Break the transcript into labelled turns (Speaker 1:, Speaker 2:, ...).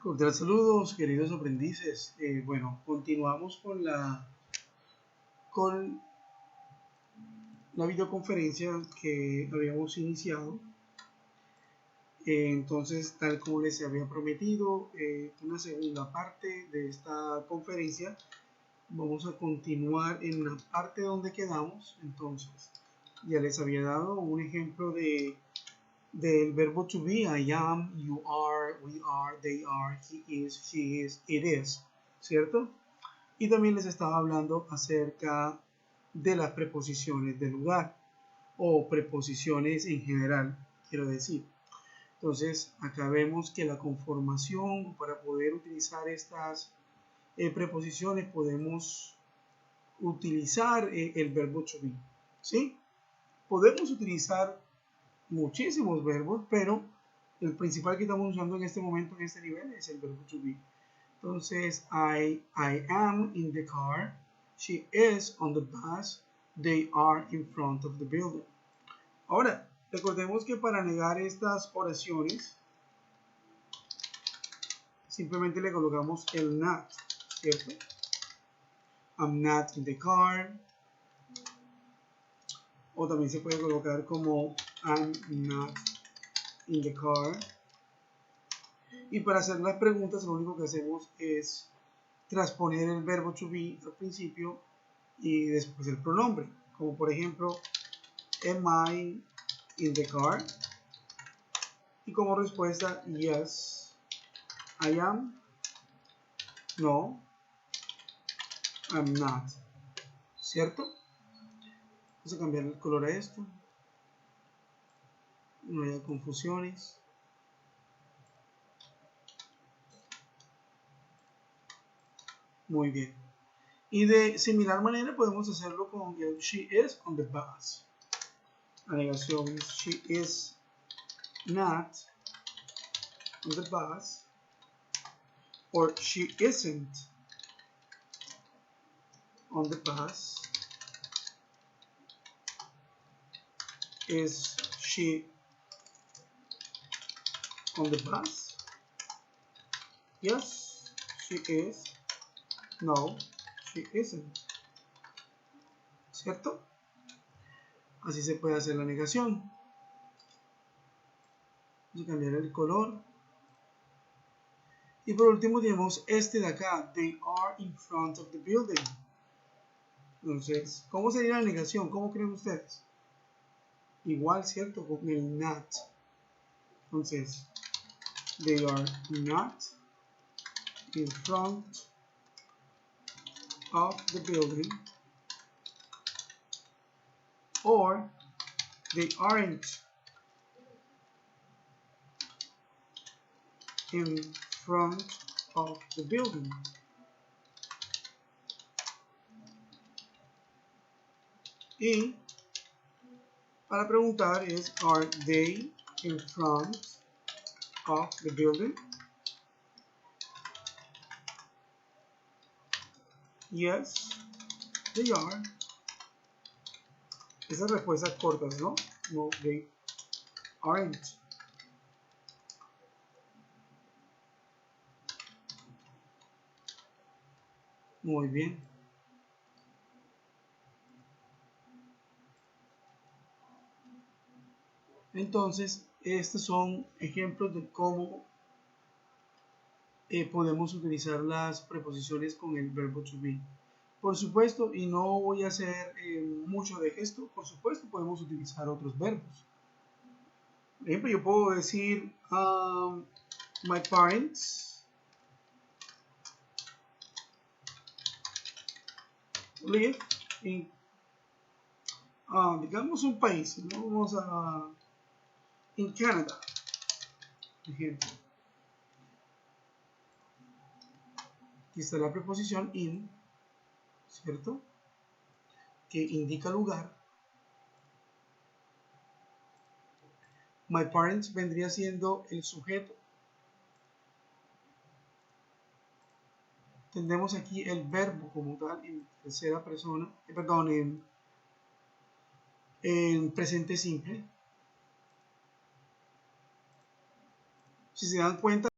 Speaker 1: Cordial saludos, queridos aprendices. Bueno, continuamos con la videoconferencia que habíamos iniciado. Entonces, tal como les había prometido, una segunda parte de esta conferencia. Vamos a continuar en la parte donde quedamos. Entonces, ya les había dado un ejemplo del verbo to be: I am, you are, we are, they are, he is, she is, it is, ¿cierto? Y también les estaba hablando acerca de las preposiciones de lugar o preposiciones en general, quiero decir. Entonces, acá vemos que la conformación, para poder utilizar estas preposiciones, podemos utilizar el verbo to be, ¿sí? Podemos utilizar muchísimos verbos, pero el principal que estamos usando en este momento, en este nivel, es el verbo to be. Entonces, I am in the car, she is on the bus, they are in front of the building. Ahora, recordemos que para negar estas oraciones, simplemente le colocamos el not, ¿cierto? I'm not in the car. O también se puede colocar como I'm not in the car. Y para hacer las preguntas, lo único que hacemos es transponer el verbo to be al principio y después el pronombre. Como por ejemplo, am I in the car? Y como respuesta, yes, I am. No, I'm not. ¿Cierto? Vamos a cambiar el color a esto. No haya confusiones. Muy bien. Y de similar manera podemos hacerlo con el she is on the bus. La negación es she is not on the bus, or she isn't on the bus. Is she on the bus? Yes, she is. No, she isn't. ¿Cierto? Así se puede hacer la negación. Vamos a cambiar el color. Y por último tenemos este de acá. They are in front of the building. Entonces, ¿cómo sería la negación? ¿Cómo creen ustedes? Igual, ¿cierto? Con el not. Entonces, they are not in front of the building. Or, they aren't in front of the building. Y para preguntar es, are they in front of the building? Yes, they are. Esas respuestas cortas, ¿no? No, they aren't. Muy bien. Entonces, estos son ejemplos de cómo podemos utilizar las preposiciones con el verbo to be. Por supuesto, y no voy a hacer mucho de esto, por supuesto podemos utilizar otros verbos. Por ejemplo, yo puedo decir my parents live in, digamos un país, ¿no? Vamos a in Canada, por ejemplo. Aquí está la preposición in, ¿cierto? Que indica lugar. My parents vendría siendo el sujeto. Tendremos aquí el verbo como tal en tercera persona, perdón, en presente simple. Si se dan cuenta,